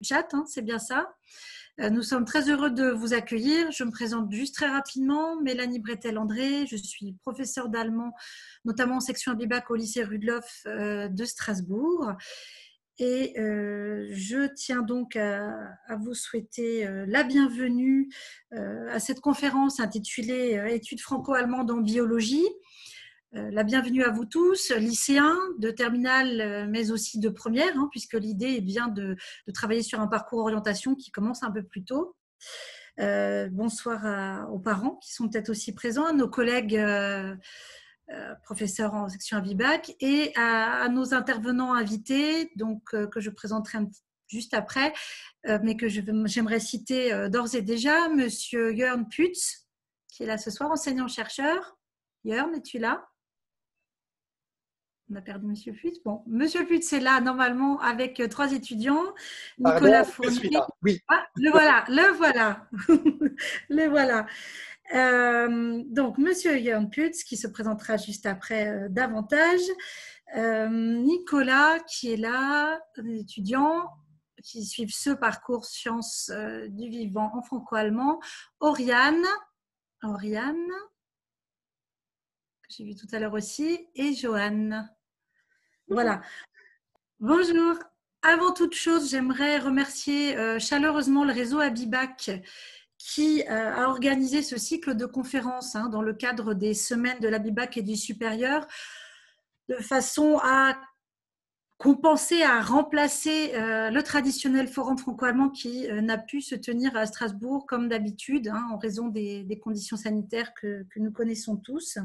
chat, hein, c'est bien ça. Nous sommes très heureux de vous accueillir. Je me présente juste très rapidement. Mélanie Bretel-André, je suis professeure d'allemand, notamment en section Abibac au lycée Rudloff de Strasbourg. Et je tiens donc à vous souhaiter la bienvenue à cette conférence intitulée Études franco-allemandes en biologie. La bienvenue à vous tous, lycéens de terminale, mais aussi de première, hein, puisque l'idée est bien de travailler sur un parcours orientation qui commence un peu plus tôt. Bonsoir aux parents qui sont peut-être aussi présents, à nos collègues professeurs en section Abibac et à nos intervenants invités, donc, que je présenterai juste après, mais que j'aimerais citer d'ores et déjà, Monsieur Jörn Pütz, qui est là ce soir, enseignant-chercheur. Jörn, es-tu là? On a perdu Monsieur Pütz. Bon, Monsieur Pütz est là normalement avec trois étudiants. Nicolas Pardon, je suis Fournier. là, oui. Ah, le voilà, le voilà. Le voilà. Donc, Monsieur Jörn Pütz, qui se présentera juste après davantage. Nicolas, qui est là, des étudiants qui suivent ce parcours sciences du vivant en franco-allemand. Oriane, que j'ai vu tout à l'heure aussi, et Joanne. Voilà. Bonjour. Avant toute chose, j'aimerais remercier chaleureusement le réseau Abibac qui a organisé ce cycle de conférences dans le cadre des semaines de l'Abibac et du supérieur, de façon à compenser, à remplacer le traditionnel forum franco-allemand qui n'a pu se tenir à Strasbourg comme d'habitude, en raison des conditions sanitaires que nous connaissons tous.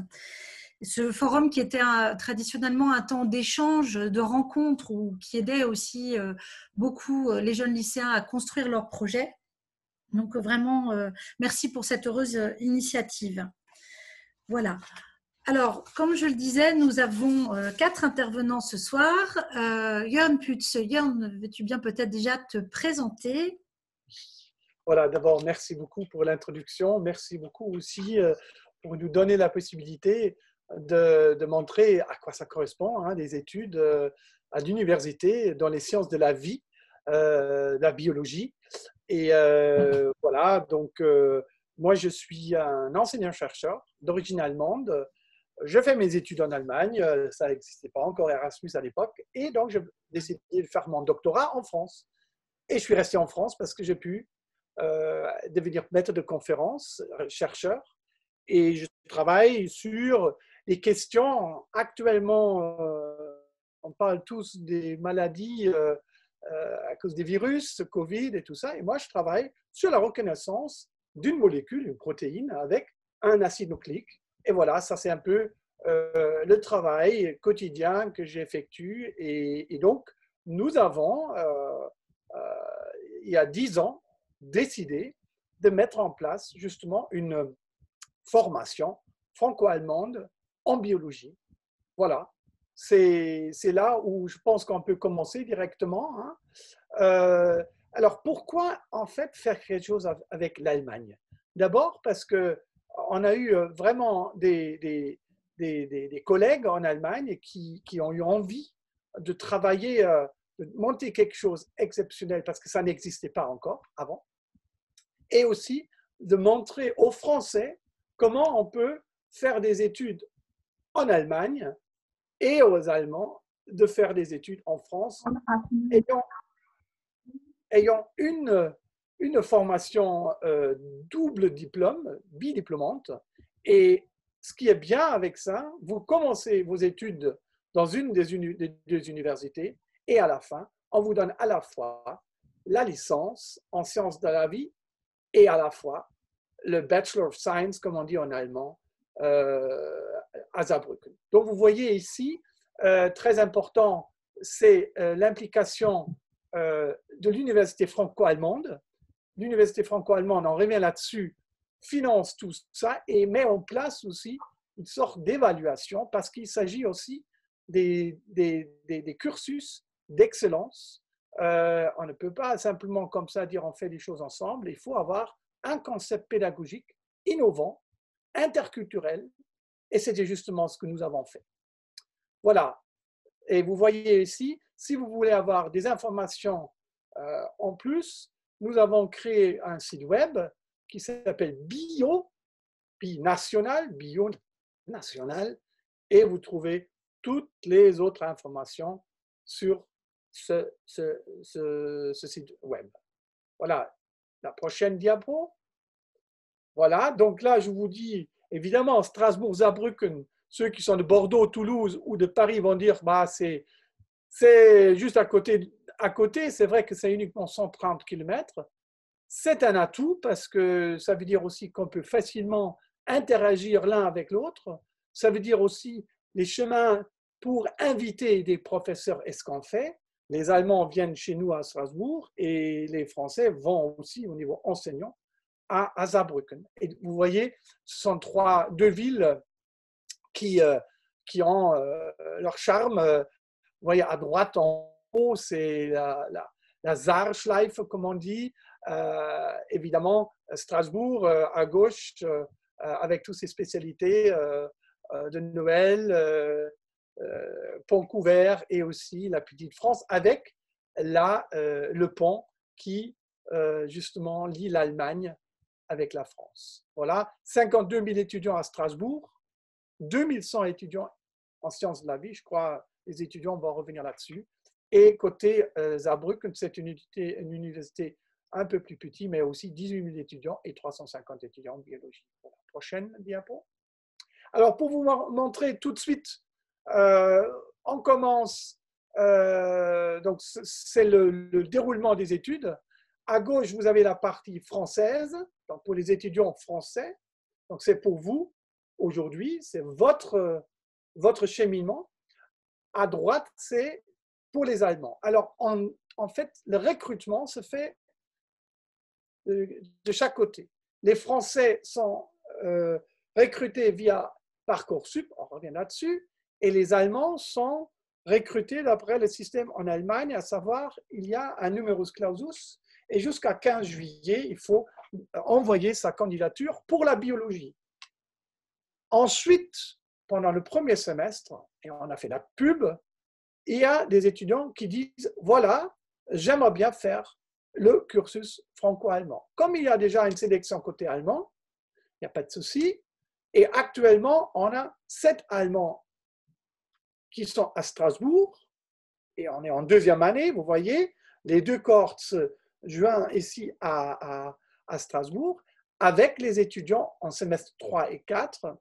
Ce forum qui était traditionnellement un temps d'échange, de rencontres, ou qui aidait aussi beaucoup les jeunes lycéens à construire leurs projets. Donc vraiment, merci pour cette heureuse initiative. Voilà. Alors, comme je le disais, nous avons 4 intervenants ce soir. Jörn Pütz, Jörn, veux-tu bien peut-être déjà te présenter? Voilà, d'abord, merci beaucoup pour l'introduction. Merci beaucoup aussi pour nous donner la possibilité de montrer à quoi ça correspond, des études à l'université dans les sciences de la vie, la biologie. Et voilà, donc moi, je suis un enseignant-chercheur d'origine allemande. Je fais mes études en Allemagne, ça n'existait pas encore Erasmus à l'époque, et donc j'ai décidé de faire mon doctorat en France. Et je suis resté en France parce que j'ai pu devenir maître de conférence, chercheur, et je travaille sur les questions actuellement, on parle tous des maladies à cause des virus, Covid et tout ça, et moi je travaille sur la reconnaissance d'une molécule, une protéine, avec un acide nucléique. Et voilà, ça c'est un peu le travail quotidien que j'effectue. Et donc, nous avons, il y a 10 ans, décidé de mettre en place justement une formation franco-allemande en biologie. Voilà, c'est là où je pense qu'on peut commencer directement. Alors, pourquoi en fait faire quelque chose avec l'Allemagne? D'abord parce qu'on a eu vraiment des collègues en Allemagne qui ont eu envie de travailler, de monter quelque chose d'exceptionnel parce que ça n'existait pas encore avant, et aussi de montrer aux Français comment on peut faire des études en Allemagne et aux Allemands de faire des études en France, ayant une formation double diplôme, bidiplômante. Et ce qui est bien avec ça, vous commencez vos études dans une des deux universités et à la fin, on vous donne à la fois la licence en sciences de la vie et à la fois le Bachelor of Science, comme on dit en allemand, à Saarbrücken. Donc vous voyez ici, très important, c'est l'implication de l'université franco-allemande. L'université franco-allemande, on revient là-dessus, finance tout ça et met en place aussi une sorte d'évaluation parce qu'il s'agit aussi des cursus d'excellence. On ne peut pas simplement comme ça dire on fait des choses ensemble. Il faut avoir un concept pédagogique innovant, interculturel, et c'était justement ce que nous avons fait. Voilà. Et vous voyez ici, si vous voulez avoir des informations En plus, nous avons créé un site web qui s'appelle Binational, et vous trouvez toutes les autres informations sur ce site web. Voilà, la prochaine diapo. Voilà, donc là, je vous dis, évidemment, Strasbourg, Saarbrücken, ceux qui sont de Bordeaux, Toulouse ou de Paris vont dire, bah, c'est juste à côté. À côté, c'est vrai que c'est uniquement 130 km. C'est un atout parce que ça veut dire aussi qu'on peut facilement interagir l'un avec l'autre. Ça veut dire aussi les chemins pour inviter des professeurs escampés. Les Allemands viennent chez nous à Strasbourg et les Français vont aussi au niveau enseignant à Saarbrücken. Et vous voyez, ce sont deux villes qui ont leur charme. Vous voyez, à droite en haut, c'est la Saarschleife, comme on dit. Évidemment, Strasbourg, à gauche, avec toutes ses spécialités de Noël, pont couvert et aussi la Petite France, avec le pont qui, justement, lie l'Allemagne avec la France. Voilà, 52 000 étudiants à Strasbourg, 2100 étudiants en sciences de la vie, je crois les étudiants vont revenir là-dessus. Et côté Saarbrücken, c'est une université un peu plus petite, mais aussi 18 000 étudiants et 350 étudiants en biologie. Voilà. Prochaine diapo. Alors, pour vous montrer tout de suite, on commence, donc c'est le déroulement des études. À gauche, vous avez la partie française, donc pour les étudiants français. Donc, c'est pour vous, aujourd'hui, c'est votre cheminement. À droite, c'est pour les Allemands. Alors, en fait, le recrutement se fait de chaque côté. Les Français sont recrutés via Parcoursup, on revient là-dessus, et les Allemands sont recrutés d'après le système en Allemagne, à savoir, il y a un numerus clausus, et jusqu'à 15 juillet, il faut envoyer sa candidature pour la biologie. Ensuite, pendant le premier semestre, et on a fait la pub, il y a des étudiants qui disent, voilà, j'aimerais bien faire le cursus franco-allemand. Comme il y a déjà une sélection côté allemand, il n'y a pas de souci. Et actuellement, on a 7 Allemands qui sont à Strasbourg, et on est en deuxième année, vous voyez, les deux cohortes se joignent ici à Strasbourg, avec les étudiants en semestre 3 et 4.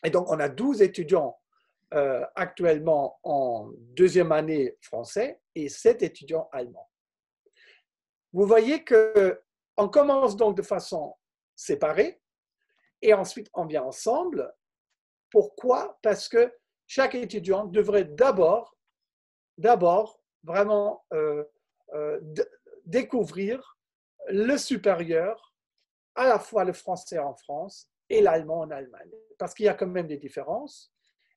Et donc, on a 12 étudiants actuellement en deuxième année français et 7 étudiants allemands. Vous voyez qu'on commence donc de façon séparée et ensuite on vient ensemble. Pourquoi? Parce que chaque étudiant devrait d'abord vraiment découvrir le supérieur, à la fois le français en France et l'allemand en Allemagne, parce qu'il y a quand même des différences.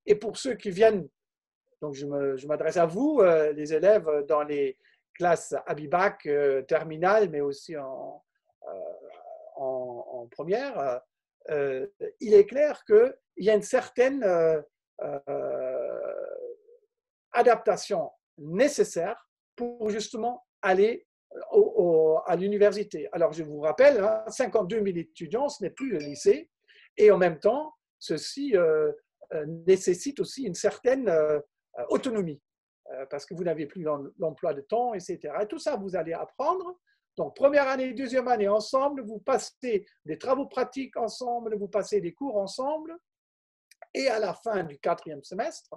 Et pour ceux qui viennent, donc je m'adresse à vous, les élèves dans les classes Abibac, terminale, mais aussi en première, il est clair qu'il y a une certaine adaptation nécessaire pour justement aller à l'université. Alors, je vous rappelle, 52 000 étudiants, ce n'est plus le lycée, et en même temps, ceci nécessite aussi une certaine autonomie, parce que vous n'avez plus l'emploi de temps, etc. Et tout ça, vous allez apprendre. Donc, première année, deuxième année ensemble, vous passez des travaux pratiques ensemble, vous passez des cours ensemble, et à la fin du quatrième semestre,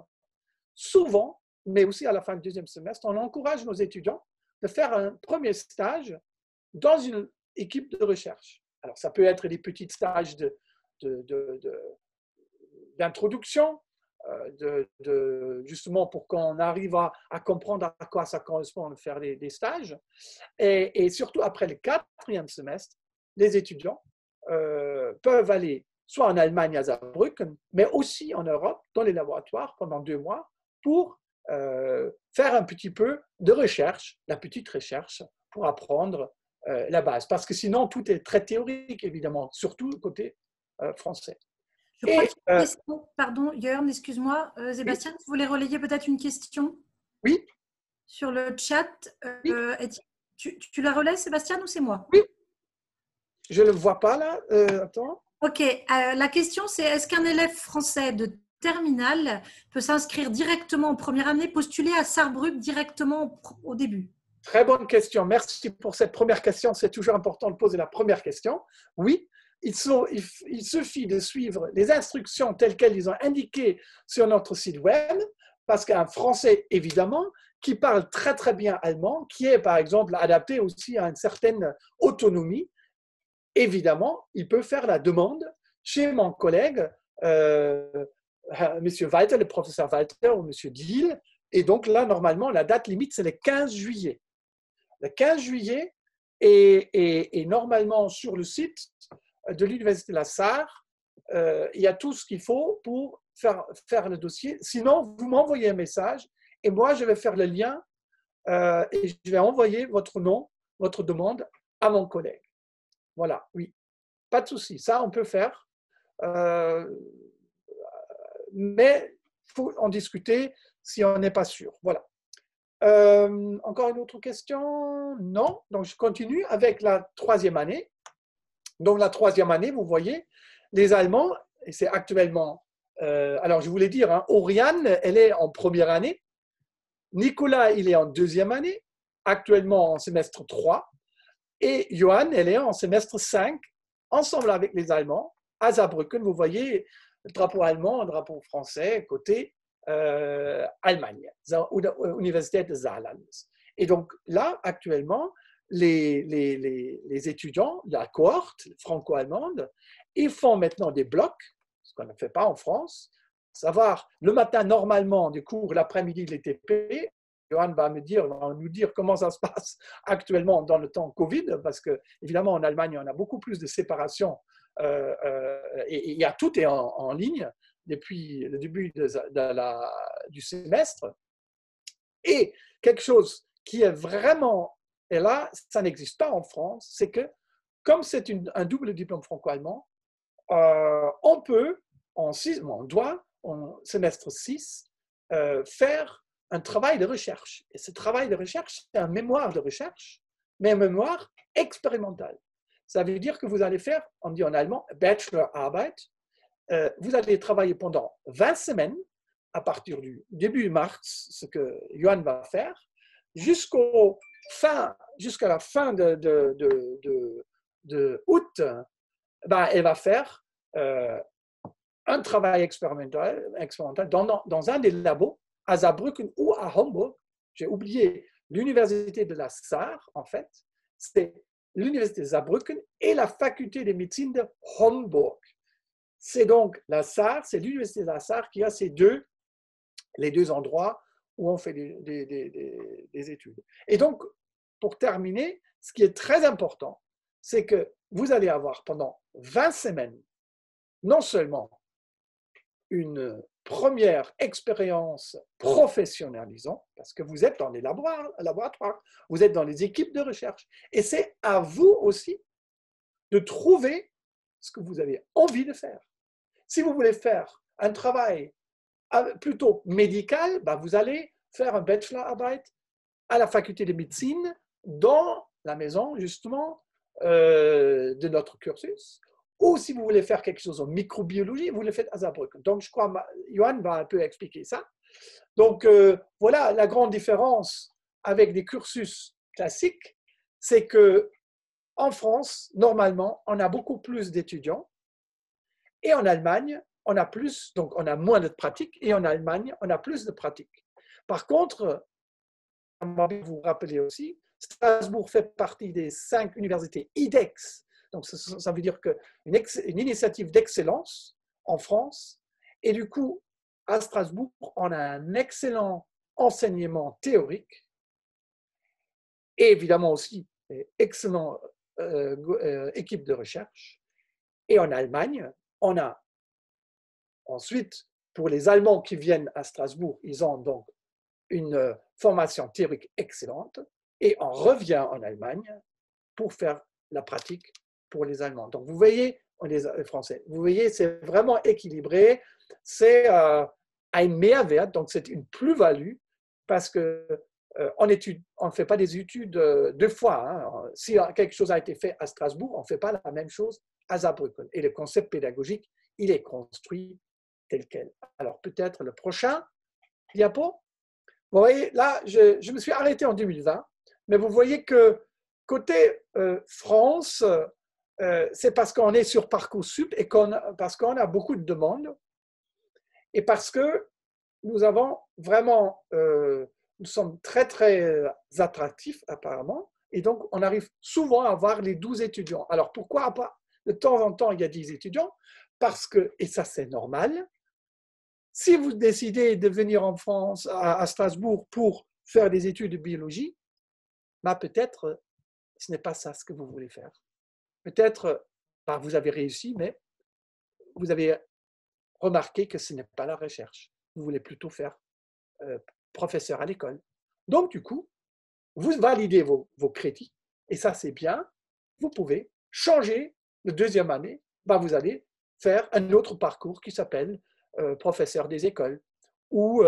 souvent, mais aussi à la fin du deuxième semestre, on encourage nos étudiants de faire un premier stage dans une équipe de recherche. Alors, ça peut être des petits stages d'introduction, justement pour qu'on arrive à comprendre à quoi ça correspond de faire des stages. Et surtout, après le quatrième semestre, les étudiants peuvent aller soit en Allemagne à Saarbrücken, mais aussi en Europe, dans les laboratoires, pendant 2 mois, pour faire un petit peu de recherche, la petite recherche, pour apprendre la base. Parce que sinon, tout est très théorique, évidemment, surtout côté français. Je crois qu'il y a une question. Pardon, Jörn, excuse-moi. Sébastien, oui. vous voulez relayer peut-être une question? Oui. Sur le chat. Oui. Tu la relais, Sébastien, ou c'est moi? Oui, je ne le vois pas là. Attends. Ok, la question c'est est-ce qu'un élève français de terminale peut s'inscrire directement en première année, postuler à Sarrebruck directement au début? Très bonne question. Merci pour cette première question. C'est toujours important de poser la première question. Oui, il suffit de suivre les instructions telles qu'elles sont indiquées sur notre site web, parce qu'un Français, évidemment, qui parle très très bien allemand, qui est par exemple adapté aussi à une certaine autonomie, évidemment, il peut faire la demande chez mon collègue, Monsieur Walter, le professeur Walter ou Monsieur Diel. Et donc là, normalement, la date limite, c'est le 15 juillet. Le 15 juillet, et normalement sur le site de l'Université de la Sarre, il y a tout ce qu'il faut pour faire le dossier. Sinon, vous m'envoyez un message et moi, je vais faire le lien et je vais envoyer votre nom, votre demande à mon collègue. Voilà, oui, pas de souci. Ça, on peut faire. Mais il faut en discuter si on n'est pas sûr. Voilà. Encore une autre question? Non. Donc, je continue avec la troisième année. Donc, la troisième année, vous voyez, les Allemands, et c'est actuellement, alors je voulais dire, hein, Oriane, elle est en première année. Nicolas, il est en deuxième année, actuellement en semestre 3. Et Johan, elle est en semestre 5, ensemble avec les Allemands, à Saarbrücken. Vous voyez, le drapeau allemand, le drapeau français, côté Allemagne, Université de Saarland. Et donc là, actuellement, les étudiants de la cohorte franco-allemande, ils font maintenant des blocs, ce qu'on ne fait pas en France, savoir le matin normalement des cours, l'après-midi les TP. Johan va nous dire comment ça se passe actuellement dans le temps Covid, parce que évidemment en Allemagne on a beaucoup plus de séparation et il y a tout est en ligne depuis le début du semestre. Et quelque chose qui est vraiment, et là ça n'existe pas en France, c'est que comme c'est un double diplôme franco-allemand, on peut, on doit, en semestre 6, faire un travail de recherche. Et ce travail de recherche, c'est un mémoire de recherche, mais un mémoire expérimental. Ça veut dire que vous allez faire, on dit en allemand, Bachelorarbeit. Vous allez travailler pendant 20 semaines, à partir du début mars, ce que Johan va faire, jusqu'à la fin de août, ben, elle va faire un travail expérimental dans un des labos à Saarbrücken ou à Hamburg. J'ai oublié l'université de la Sarre, en fait. C'est l'université de Saarbrücken et la faculté de médecine de Hamburg. C'est donc la Sarre, c'est l'université de la Sarre qui a les deux endroits où on fait des études. Et donc, pour terminer, ce qui est très important, c'est que vous allez avoir pendant 20 semaines, non seulement une première expérience professionnalisante, parce que vous êtes dans les laboratoires, vous êtes dans les équipes de recherche, et c'est à vous aussi de trouver ce que vous avez envie de faire. Si vous voulez faire un travail plutôt médical, ben vous allez faire un bachelorarbeit à la faculté de médecine dans la maison, justement, de notre cursus. Ou si vous voulez faire quelque chose en microbiologie, vous le faites à Saarbrücken. Donc, je crois que Johan va un peu expliquer ça. Donc, voilà la grande différence avec des cursus classiques, c'est qu'en France, normalement, on a beaucoup plus d'étudiants et en Allemagne, on a plus, donc on a moins de pratique, et en Allemagne, on a plus de pratique. Par contre, vous rappelez aussi, Strasbourg fait partie des 5 universités IDEX. Donc, ça veut dire qu'une initiative d'excellence en France. Et du coup, à Strasbourg, on a un excellent enseignement théorique et évidemment aussi une excellente équipe de recherche. Et en Allemagne, on a ensuite, pour les Allemands qui viennent à Strasbourg, ils ont donc une formation théorique excellente et on revient en Allemagne pour faire la pratique pour les Allemands. Donc, vous voyez, les Français, vous voyez, c'est vraiment équilibré. C'est un Mehrwert, donc c'est une plus-value parce que on ne fait pas des études deux fois. Hein. Si quelque chose a été fait à Strasbourg, on ne fait pas la même chose à Saarbrücken. Et le concept pédagogique, il est construit tel quel. Alors, peut-être le prochain diapo. Vous voyez, là, je me suis arrêté en 2020, mais vous voyez que côté France, c'est parce qu'on est sur Parcoursup et parce qu'on a beaucoup de demandes et parce que nous avons vraiment, nous sommes très, très attractifs apparemment et donc on arrive souvent à avoir les 12 étudiants. Alors pourquoi pas de temps en temps il y a 10 étudiants? Parce que, et ça c'est normal, si vous décidez de venir en France, à Strasbourg, pour faire des études de biologie, bah peut-être ce n'est pas ça ce que vous voulez faire. Peut-être bah, vous avez réussi, mais vous avez remarqué que ce n'est pas la recherche. Vous voulez plutôt faire professeur à l'école. Donc, du coup, vous validez vos crédits, et ça c'est bien. Vous pouvez changer de deuxième année, bah, vous allez faire un autre parcours qui s'appelle professeur des écoles ou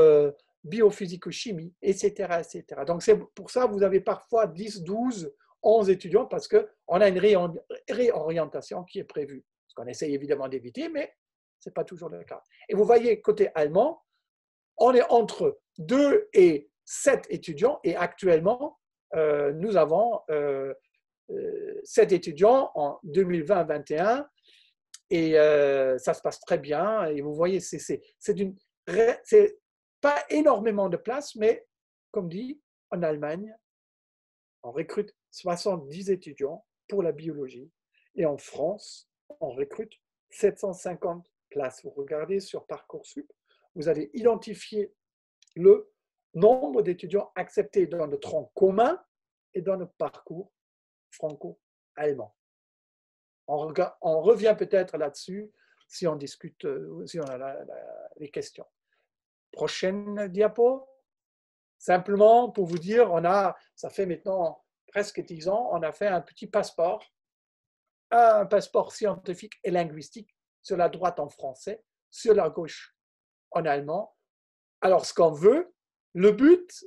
biophysico-chimie, etc., etc. Donc, c'est pour ça que vous avez parfois 10, 12, 11 étudiants parce qu'on a une réorientation qui est prévue. Ce qu'on essaye évidemment d'éviter, mais ce n'est pas toujours le cas. Et vous voyez, côté allemand, on est entre 2 et 7 étudiants et actuellement, nous avons 7 étudiants en 2020-2021 et ça se passe très bien. Et vous voyez, c'est pas énormément de place, mais comme dit, en Allemagne, on recrute 70 étudiants pour la biologie et en France, on recrute 750 places. Vous regardez sur Parcoursup, vous allez identifier le nombre d'étudiants acceptés dans le tronc commun et dans le parcours franco-allemand. On revient peut-être là-dessus si on discute, si on a les questions. Prochaine diapo. Simplement pour vous dire, ça fait maintenant presque 10 ans, on a fait un petit passeport, un passeport scientifique et linguistique, sur la droite en français, sur la gauche en allemand. Alors, ce qu'on veut, le but,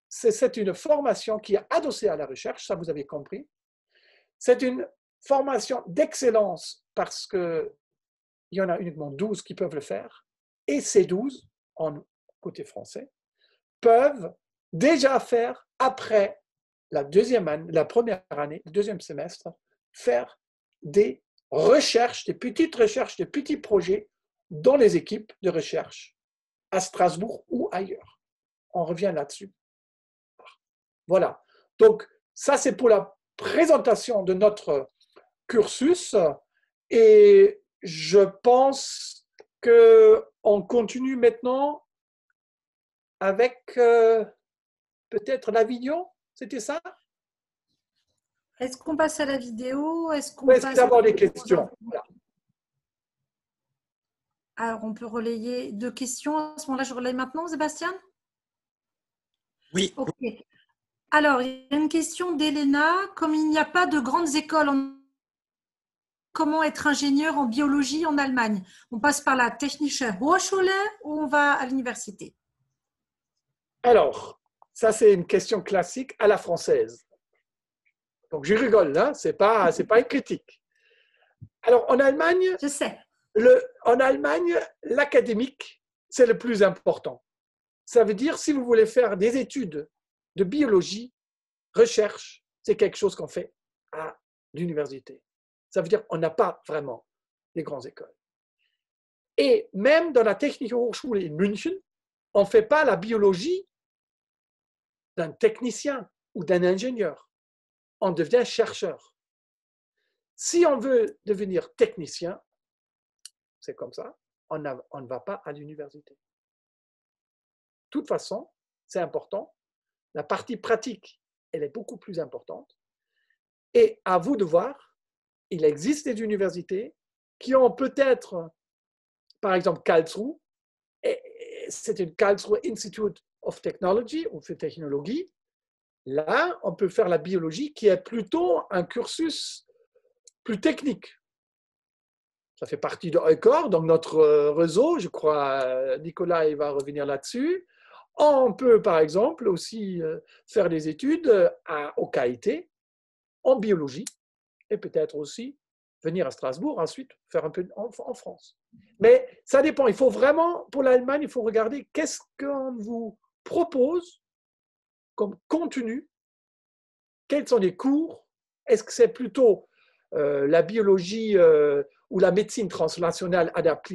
c'est une formation qui est adossée à la recherche, ça vous avez compris. C'est une formation d'excellence parce qu'il y en a uniquement 12 qui peuvent le faire. Et ces 12, en côté français, peuvent déjà faire, après la première année, le deuxième semestre, faire des recherches, des petites recherches, des petits projets dans les équipes de recherche à Strasbourg ou ailleurs. On revient là-dessus. Voilà. Donc, ça, c'est pour la présentation de notre cursus. Et je pense qu'on continue maintenant avec peut-être la vidéo. C'était ça? Est-ce qu'on passe à la vidéo? Est-ce qu'on passe d'avoir des questions? Voilà. Alors, on peut relayer 2 questions. À ce moment-là, je relaye maintenant, Sébastien? Oui. Ok. Alors, il y a une question d'Elena. Comme il n'y a pas de grandes écoles, comment être ingénieur en biologie en Allemagne? On passe par la Technische Hochschule ou on va à l'université? Alors, ça c'est une question classique à la française. Donc je rigole, là, c'est pas une critique. Alors en Allemagne, je sais. En Allemagne, l'académique, c'est le plus important. Ça veut dire, si vous voulez faire des études de biologie, recherche, c'est quelque chose qu'on fait à l'université. Ça veut dire qu'on n'a pas vraiment des grandes écoles. Et même dans la Technische Hochschule in München, on ne fait pas la biologie d'un technicien ou d'un ingénieur. On devient chercheur. Si on veut devenir technicien, c'est comme ça, on ne va pas à l'université. De toute façon, c'est important. La partie pratique, elle est beaucoup plus importante. Et à vous de voir, il existe des universités qui ont peut-être, par exemple, Karlsruhe, c'est une Karlsruhe Institute of Technology, ou de technologie. Là, on peut faire la biologie qui est plutôt un cursus plus technique. Ça fait partie de EUCOR, donc notre réseau, je crois, Nicolas il va revenir là-dessus. On peut, par exemple, aussi faire des études au KIT en biologie et peut-être aussi venir à Strasbourg, ensuite faire un peu en France. Mais ça dépend. Il faut vraiment, pour l'Allemagne, il faut regarder qu'est-ce qu'on vous propose comme contenu, quels sont les cours. Est-ce que c'est plutôt la biologie ou la médecine translationnelle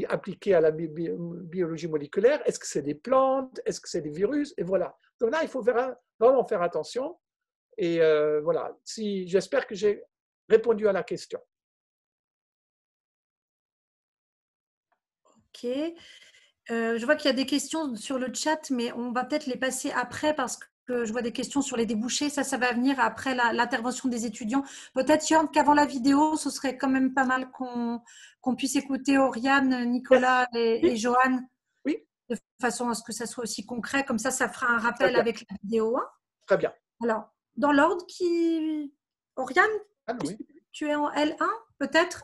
appliquée à la biologie moléculaire? Est-ce que c'est des plantes? Est-ce que c'est des virus? Et voilà. Donc là, il faut vraiment faire attention. Et voilà. J'espère que j'ai répondu à la question. Ok. Je vois qu'il y a des questions sur le chat, mais on va peut-être les passer après parce que je vois des questions sur les débouchés. Ça va venir après l'intervention des étudiants. Peut-être, Jörn, qu'avant la vidéo, ce serait quand même pas mal qu'on puisse écouter Oriane, Nicolas et Johan Oui. de façon à ce que ça soit aussi concret. Comme ça fera un rappel Très avec la vidéo. Très bien. Alors, dans l'ordre Oriane, Oui. tu es en L1, peut-être.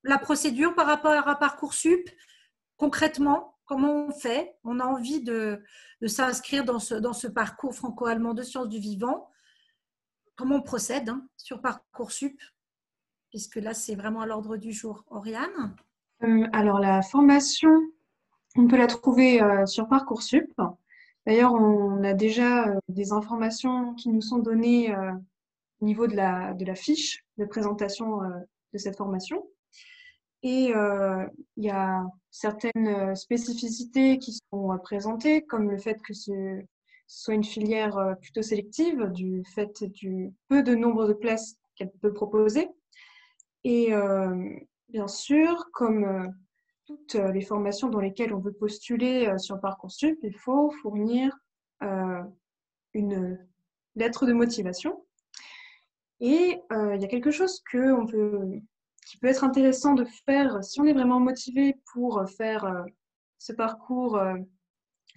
La procédure par rapport à Parcoursup, concrètement, comment on fait? On a envie de s'inscrire dans ce parcours franco-allemand de sciences du vivant. Comment on procède sur Parcoursup? Puisque là, c'est vraiment à l'ordre du jour. Oriane? Alors, la formation, on peut la trouver sur Parcoursup. D'ailleurs, on a déjà des informations qui nous sont données au niveau de la fiche de présentation de cette formation. Et il y a certaines spécificités qui sont présentées, comme le fait que ce soit une filière plutôt sélective, du fait du peu de nombre de places qu'elle peut proposer. Et bien sûr, comme toutes les formations dans lesquelles on veut postuler sur Parcoursup, il faut fournir une lettre de motivation. Et il y a quelque chose qui peut être intéressant de faire si on est vraiment motivé pour faire ce parcours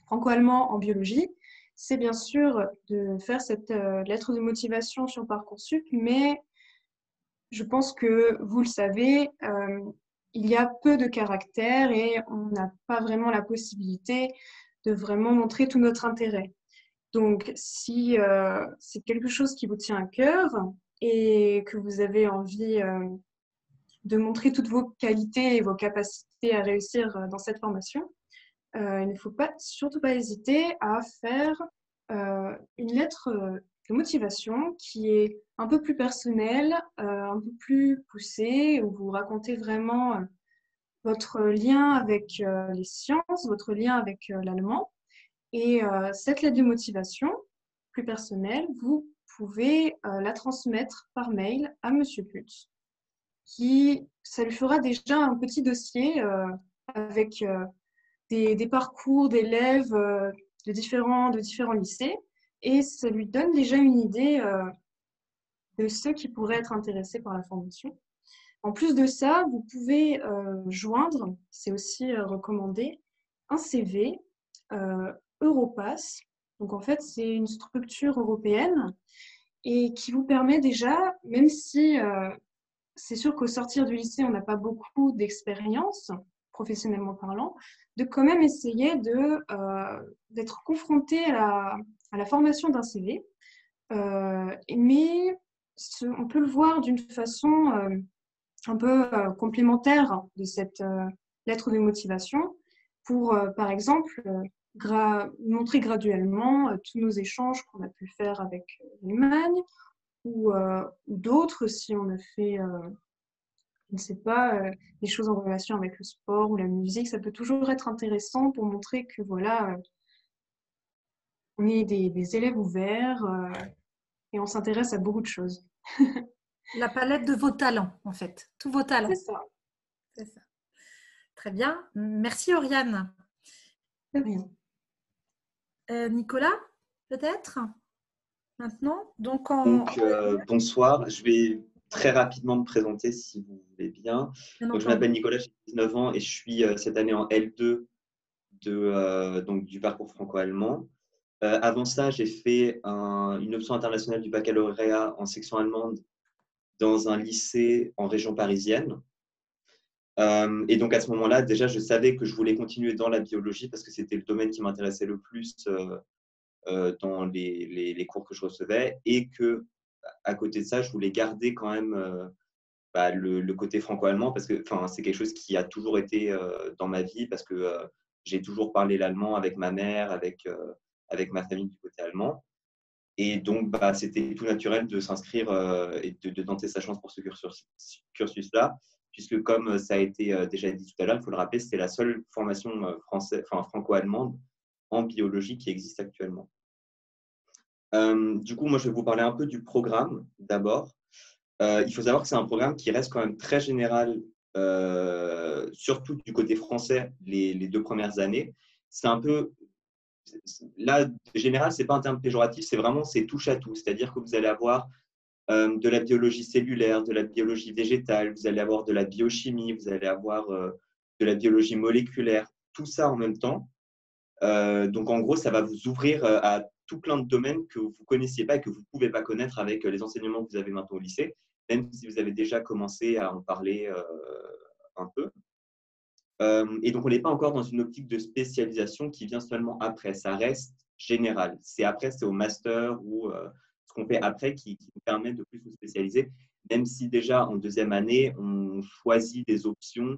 franco-allemand en biologie, c'est bien sûr de faire cette lettre de motivation sur Parcoursup, mais je pense que vous le savez, il y a peu de caractères et on n'a pas vraiment la possibilité de vraiment montrer tout notre intérêt. Donc, si c'est quelque chose qui vous tient à cœur et que vous avez envie de montrer toutes vos qualités et vos capacités à réussir dans cette formation, il ne faut surtout pas hésiter à faire une lettre de motivation qui est un peu plus personnelle, un peu plus poussée, où vous racontez vraiment votre lien avec les sciences, votre lien avec l'allemand. Et cette lettre de motivation, plus personnelle, vous pouvez la transmettre par mail à Monsieur Putz, ça lui fera déjà un petit dossier avec des parcours d'élèves de différents lycées, et ça lui donne déjà une idée de ceux qui pourraient être intéressés par la formation. En plus de ça, vous pouvez joindre, c'est aussi recommandé, un CV Europass. Donc en fait, c'est une structure européenne et qui vous permet déjà, même si c'est sûr qu'au sortir du lycée, on n'a pas beaucoup d'expérience, professionnellement parlant, de quand même essayer d'être confronté à la formation d'un CV. Mais on peut le voir d'une façon un peu complémentaire de cette lettre de motivation pour, par exemple, montrer graduellement tous nos échanges qu'on a pu faire avec l'Allemagne ou d'autres si on a fait, je ne sais pas, des choses en relation avec le sport ou la musique. Ça peut toujours être intéressant pour montrer que voilà, on est des élèves ouverts et on s'intéresse à beaucoup de choses. La palette de vos talents, en fait. Tous vos talents. C'est ça. C'est ça. Très bien. Merci, Oriane. De rien. Nicolas, peut-être maintenant. Donc, bonsoir. Je vais très rapidement me présenter si vous voulez bien. Donc, je m'appelle Nicolas, j'ai 19 ans et je suis cette année en L2 donc, du parcours franco-allemand. Avant ça, j'ai fait une option internationale du baccalauréat en section allemande dans un lycée en région parisienne. Et donc, à ce moment-là, déjà, je savais que je voulais continuer dans la biologie parce que c'était le domaine qui m'intéressait le plus dans les cours que je recevais. Et que, à côté de ça, je voulais garder quand même le côté franco-allemand parce que c'est quelque chose qui a toujours été dans ma vie parce que j'ai toujours parlé l'allemand avec ma mère, avec ma famille du côté allemand. Et donc, c'était tout naturel de s'inscrire et de tenter sa chance pour ce cursus-là, puisque comme ça a été déjà dit tout à l'heure, il faut le rappeler, c'est la seule formation franco-allemande en biologie qui existe actuellement. Du coup, moi, je vais vous parler un peu du programme d'abord. Il faut savoir que c'est un programme qui reste quand même très général, surtout du côté français, les 2 premières années. C'est un peu… Là, général, ce n'est pas un terme péjoratif, c'est touche à tout. C'est-à-dire que vous allez avoir de la biologie cellulaire, de la biologie végétale, vous allez avoir de la biochimie, vous allez avoir de la biologie moléculaire, tout ça en même temps. Donc, en gros, ça va vous ouvrir à tout plein de domaines que vous ne connaissiez pas et que vous ne pouvez pas connaître avec les enseignements que vous avez maintenant au lycée, même si vous avez déjà commencé à en parler un peu. Et donc, on n'est pas encore dans une optique de spécialisation qui vient seulement après. Ça reste général. C'est au master ou ce qu'on fait après qui nous permet de plus nous spécialiser, même si déjà en 2e année, on choisit des options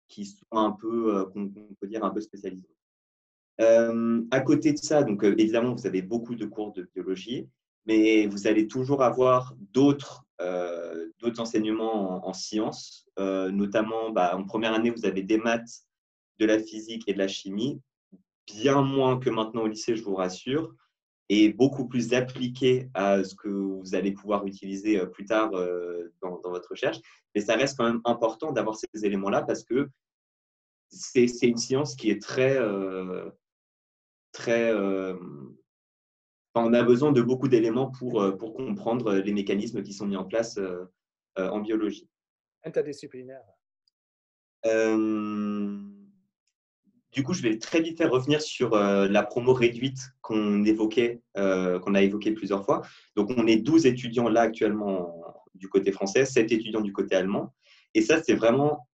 qui sont un peu, qu'on peut dire un peu spécialisées. À côté de ça, donc évidemment, vous avez beaucoup de cours de biologie, mais vous allez toujours avoir d'autres enseignements en sciences, notamment en première année, vous avez des maths, de la physique et de la chimie, bien moins que maintenant au lycée, je vous rassure, et beaucoup plus appliqué à ce que vous allez pouvoir utiliser plus tard dans votre recherche. Mais ça reste quand même important d'avoir ces éléments-là parce que c'est une science qui est très… on a besoin de beaucoup d'éléments pour comprendre les mécanismes qui sont mis en place en biologie. Interdisciplinaire. Du coup, je vais très vite faire revenir sur la promo réduite qu'on a évoquée plusieurs fois. Donc, on est 12 étudiants là actuellement du côté français, 7 étudiants du côté allemand. Et ça, c'est vraiment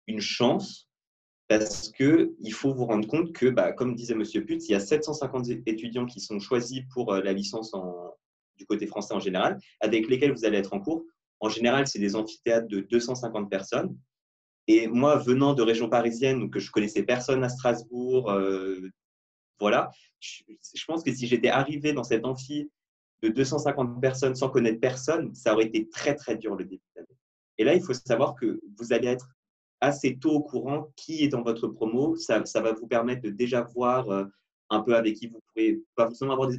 une chance parce qu'il faut vous rendre compte que, comme disait M. Putz, il y a 750 étudiants qui sont choisis pour la licence du côté français en général, avec lesquels vous allez être en cours. En général, c'est des amphithéâtres de 250 personnes. Et moi, venant de région parisienne, donc je connaissais personne à Strasbourg, voilà, je pense que si j'étais arrivé dans cet amphi de 250 personnes sans connaître personne, ça aurait été très, très dur le début d'année. Et là, il faut savoir que vous allez être assez tôt au courant qui est dans votre promo. Ça va vous permettre de déjà voir un peu avec qui vous pourrez, pas forcément avoir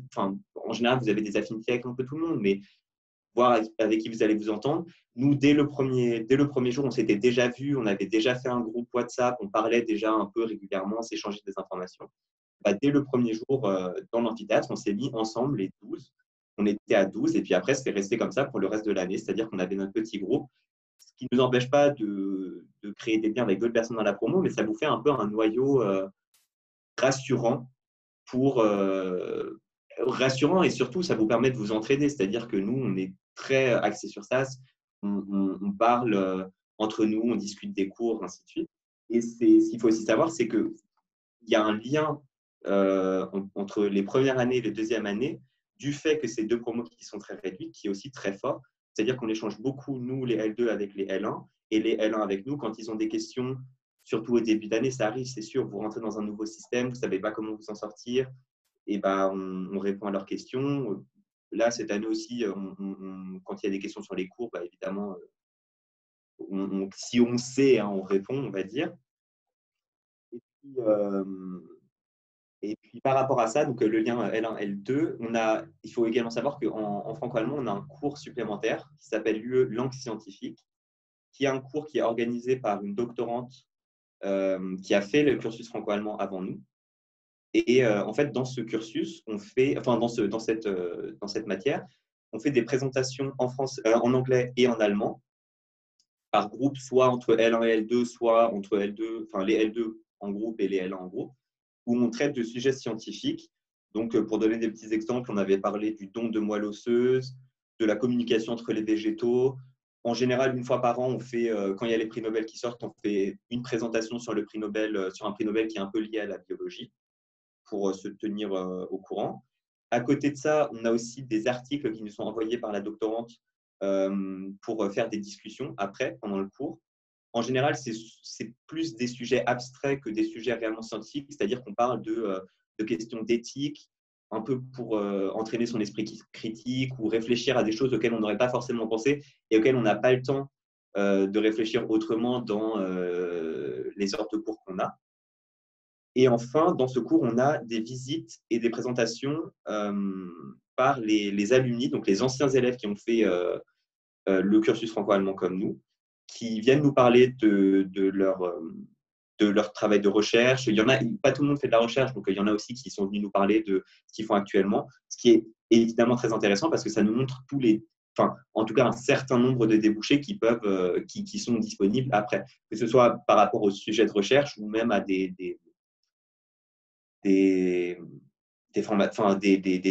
en général, vous avez des affinités avec un peu tout le monde, mais voir avec qui vous allez vous entendre. Nous, dès le premier jour, on s'était déjà vus, on avait déjà fait un groupe WhatsApp, on parlait déjà un peu régulièrement, on s'échangeait des informations. Dès le premier jour, dans l'amphithéâtre, on s'est mis ensemble, les 12. On était à 12, et puis après, c'est resté comme ça pour le reste de l'année, c'est-à-dire qu'on avait notre petit groupe, ce qui ne nous empêche pas de créer des liens avec d'autres personnes dans la promo, mais ça vous fait un peu un noyau rassurant rassurant et surtout, ça vous permet de vous entraider. C'est-à-dire que nous, on est très axé sur ça. On parle entre nous, on discute des cours, ainsi de suite. Et ce qu'il faut aussi savoir, c'est qu'il y a un lien entre les premières années et les 2e années, du fait que ces 2 promos qui sont très réduites, qui est aussi très fort. C'est-à-dire qu'on échange beaucoup, nous, les L2 avec les L1 et les L1 avec nous. Quand ils ont des questions, surtout au début d'année, ça arrive, c'est sûr, vous rentrez dans un nouveau système, vous ne savez pas comment vous en sortir. Et on répond à leurs questions. Là, cette année aussi, quand il y a des questions sur les cours, évidemment, si on sait, on répond, on va dire. Et puis par rapport à ça, donc le lien L1, L2, il faut également savoir qu'en franco-allemand, on a un cours supplémentaire qui s'appelle l'UE Langue scientifique, qui est un cours qui est organisé par une doctorante qui a fait le cursus franco-allemand avant nous. Et en fait, dans ce cursus, on fait, dans cette matière, on fait des présentations en anglais et en allemand par groupe, soit entre L1 et L2, soit entre L2, les L2 en groupe et les L1 en groupe, où on traite de sujets scientifiques. Donc, pour donner des petits exemples, on avait parlé du don de moelle osseuse, de la communication entre les végétaux, En général, une fois par an, on fait, quand il y a les prix Nobel qui sortent, on fait une présentation sur le prix Nobel, sur un prix Nobel qui est un peu lié à la biologie pour se tenir au courant. À côté de ça, on a aussi des articles qui nous sont envoyés par la doctorante pour faire des discussions après, pendant le cours. En général, c'est plus des sujets abstraits que des sujets réellement scientifiques, c'est-à-dire qu'on parle de questions d'éthique, un peu pour entraîner son esprit critique ou réfléchir à des choses auxquelles on n'aurait pas forcément pensé et auxquelles on n'a pas le temps de réfléchir autrement dans les heures de cours qu'on a. Et enfin, dans ce cours, on a des visites et des présentations par les alumni, donc les anciens élèves qui ont fait le cursus franco-allemand comme nous, qui viennent nous parler de leur travail de recherche. Il y en a, pas tout le monde fait de la recherche, donc il y en a aussi qui sont venus nous parler de ce qu'ils font actuellement, ce qui est évidemment très intéressant parce que ça nous montre en tout cas un certain nombre de débouchés qui sont disponibles après, que ce soit par rapport au sujet de recherche ou même à des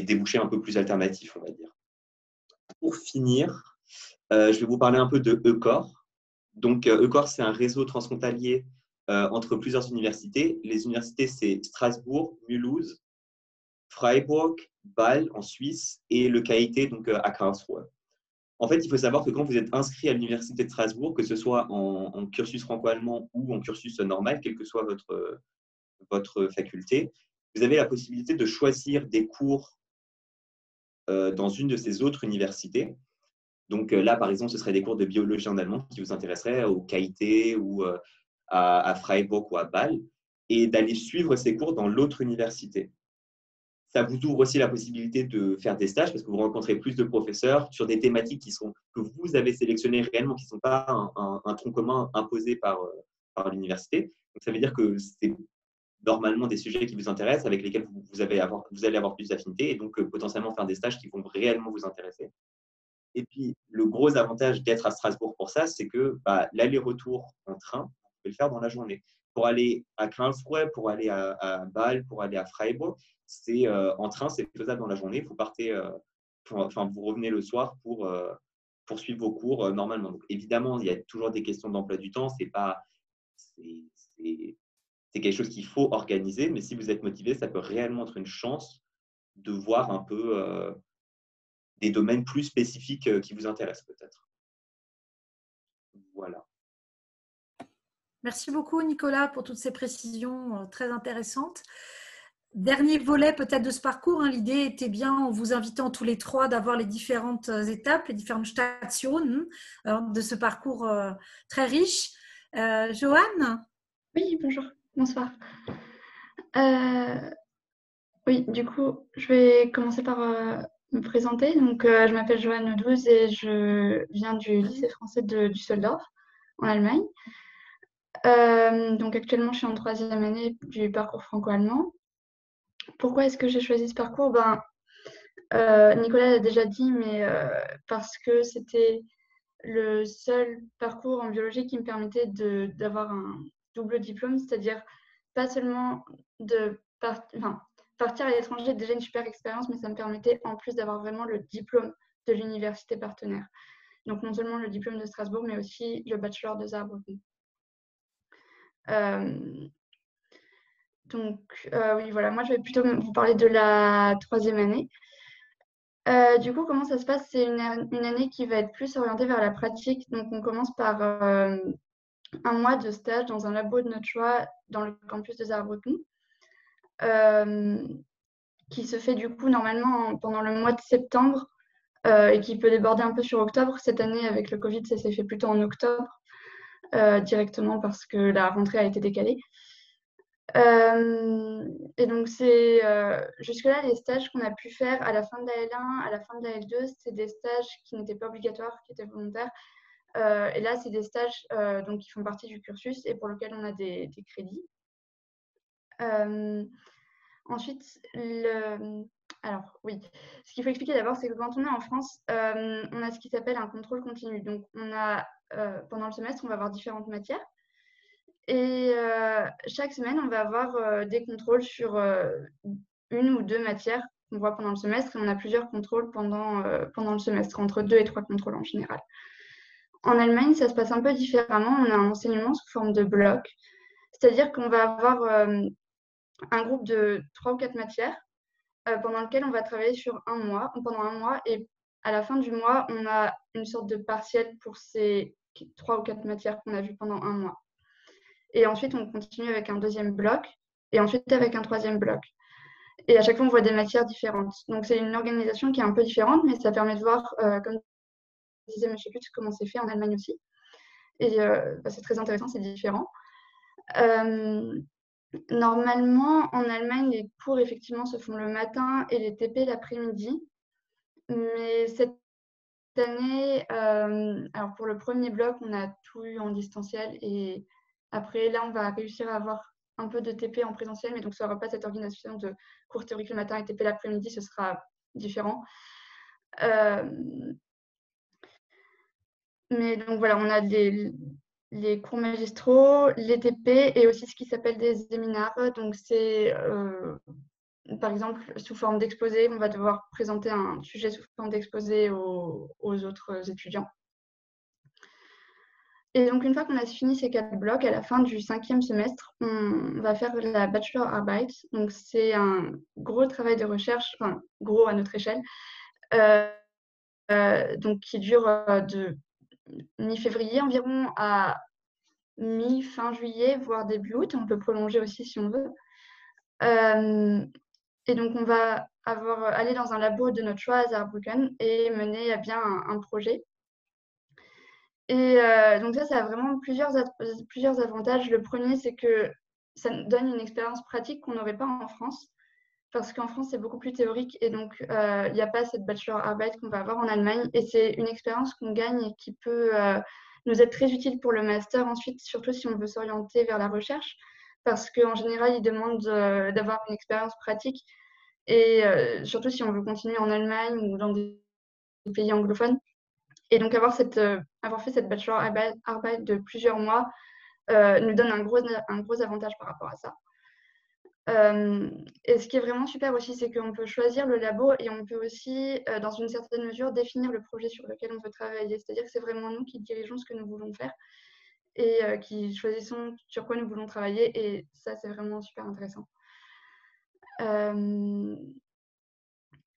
débouchés un peu plus alternatifs, on va dire. Pour finir, je vais vous parler un peu de ECOR. Donc, ECOR, c'est un réseau transfrontalier entre plusieurs universités. Les universités, c'est Strasbourg, Mulhouse, Freiburg, Bâle en Suisse et le KIT donc, à Karlsruhe. En fait, il faut savoir que quand vous êtes inscrit à l'université de Strasbourg, que ce soit en cursus franco-allemand ou en cursus normal, quelle que soit votre faculté, vous avez la possibilité de choisir des cours dans une de ces autres universités. Donc là, par exemple, ce serait des cours de biologie en allemand qui vous intéresseraient au KIT ou à Freiburg ou à Bâle, et d'aller suivre ces cours dans l'autre université. Ça vous ouvre aussi la possibilité de faire des stages parce que vous rencontrez plus de professeurs sur des thématiques que vous avez sélectionnées réellement, qui ne sont pas un tronc commun imposé par l'université. Donc ça veut dire que c'est normalement des sujets qui vous intéressent, avec lesquels vous allez avoir plus d'affinités et donc potentiellement faire des stages qui vont réellement vous intéresser. Et puis, le gros avantage d'être à Strasbourg pour ça, c'est que l'aller-retour en train, vous pouvez le faire dans la journée. Pour aller à Karlsruhe, pour aller à Bâle, pour aller à Freiburg, en train, c'est faisable dans la journée. Vous partez, vous revenez le soir pour suivre vos cours normalement. Donc, évidemment, il y a toujours des questions d'emploi du temps. C'est quelque chose qu'il faut organiser, mais si vous êtes motivé, ça peut réellement être une chance de voir un peu des domaines plus spécifiques qui vous intéressent peut-être. Voilà. Merci beaucoup Nicolas pour toutes ces précisions très intéressantes. Dernier volet peut-être de ce parcours, l'idée était bien en vous invitant tous les trois d'avoir les différentes étapes, les différentes stations de ce parcours très riche. Joanne ? Oui, bonjour, bonsoir. Oui, du coup, je vais commencer par me présenter. Donc, je m'appelle Joanne Douze et je viens du lycée français de Düsseldorf, en Allemagne. Donc, actuellement, je suis en 3e année du parcours franco-allemand. Pourquoi est-ce que j'ai choisi ce parcours? Nicolas l'a déjà dit, mais parce que c'était le seul parcours en biologie qui me permettait d'avoir un double diplôme, c'est-à-dire pas seulement partir à l'étranger est déjà une super expérience, mais ça me permettait en plus d'avoir vraiment le diplôme de l'université partenaire. Donc non seulement le diplôme de Strasbourg, mais aussi le bachelor de Saarbrücken. Oui, voilà, moi je vais plutôt vous parler de la 3e année. Du coup, comment ça se passe? C'est une année qui va être plus orientée vers la pratique. Donc on commence par un mois de stage dans un labo de notre choix dans le campus de Saarbrücken, qui se fait du coup normalement pendant le mois de septembre et qui peut déborder un peu sur octobre. Cette année, avec le Covid, ça s'est fait plutôt en octobre directement parce que la rentrée a été décalée. Et donc, c'est jusque-là, les stages qu'on a pu faire à la fin de la L1, à la fin de la L2, c'est des stages qui n'étaient pas obligatoires, qui étaient volontaires. Et là, c'est des stages donc, qui font partie du cursus et pour lesquels on a des crédits. Ensuite, alors oui, ce qu'il faut expliquer d'abord, c'est que quand on est en France, on a ce qui s'appelle un contrôle continu. Donc, on a, pendant le semestre, on va avoir différentes matières. Et chaque semaine, on va avoir des contrôles sur une ou deux matières qu'on voit pendant le semestre. Et on a plusieurs contrôles pendant le semestre, entre 2 et 3 contrôles en général. En Allemagne, ça se passe un peu différemment. On a un enseignement sous forme de bloc, c'est-à-dire qu'on va avoir un groupe de 3 ou 4 matières pendant lequel on va travailler pendant un mois, et à la fin du mois, on a une sorte de partiel pour ces 3 ou 4 matières qu'on a vues pendant un mois. Et ensuite, on continue avec un deuxième bloc et ensuite avec un troisième bloc. Et à chaque fois, on voit des matières différentes. Donc, c'est une organisation qui est un peu différente, mais ça permet de voir, comme disait M. Putz, comment c'est fait en Allemagne aussi. Et c'est très intéressant, c'est différent. Normalement, en Allemagne, les cours, effectivement, se font le matin et les TP l'après-midi. Mais cette année, alors pour le premier bloc, on a tout eu en distanciel. Et après, là, on va réussir à avoir un peu de TP en présentiel. Mais donc, ça n'aura pas cette organisation de cours théoriques le matin et TP l'après-midi. Ce sera différent. Mais donc, voilà, on a les cours magistraux, les TP et aussi ce qui s'appelle des séminaires. Donc, c'est par exemple sous forme d'exposé. On va devoir présenter un sujet sous forme d'exposé aux autres étudiants. Et donc, une fois qu'on a fini ces 4 blocs, à la fin du 5e semestre, on va faire la Bachelorarbeit. Donc, c'est un gros travail de recherche, enfin, gros à notre échelle, donc qui dure de mi-février environ à mi-fin juillet, voire début août. On peut prolonger aussi si on veut. Et donc, on va aller dans un labo de notre choix à Saarbrücken et mener à bien un projet. Et donc ça a vraiment plusieurs avantages. Le premier, c'est que ça donne une expérience pratique qu'on n'aurait pas en France, parce qu'en France, c'est beaucoup plus théorique et donc il n'y a pas cette bachelorarbeit qu'on va avoir en Allemagne. Et c'est une expérience qu'on gagne et qui peut nous être très utile pour le master ensuite, surtout si on veut s'orienter vers la recherche, parce qu'en général, ils demandent d'avoir une expérience pratique. Et surtout si on veut continuer en Allemagne ou dans des pays anglophones. Et donc, avoir fait cette bachelorarbeit de plusieurs mois nous donne un gros avantage par rapport à ça. Et ce qui est vraiment super aussi, c'est qu'on peut choisir le labo et on peut aussi, dans une certaine mesure, définir le projet sur lequel on veut travailler. C'est-à-dire que c'est vraiment nous qui dirigeons ce que nous voulons faire et qui choisissons sur quoi nous voulons travailler. Et ça, c'est vraiment super intéressant.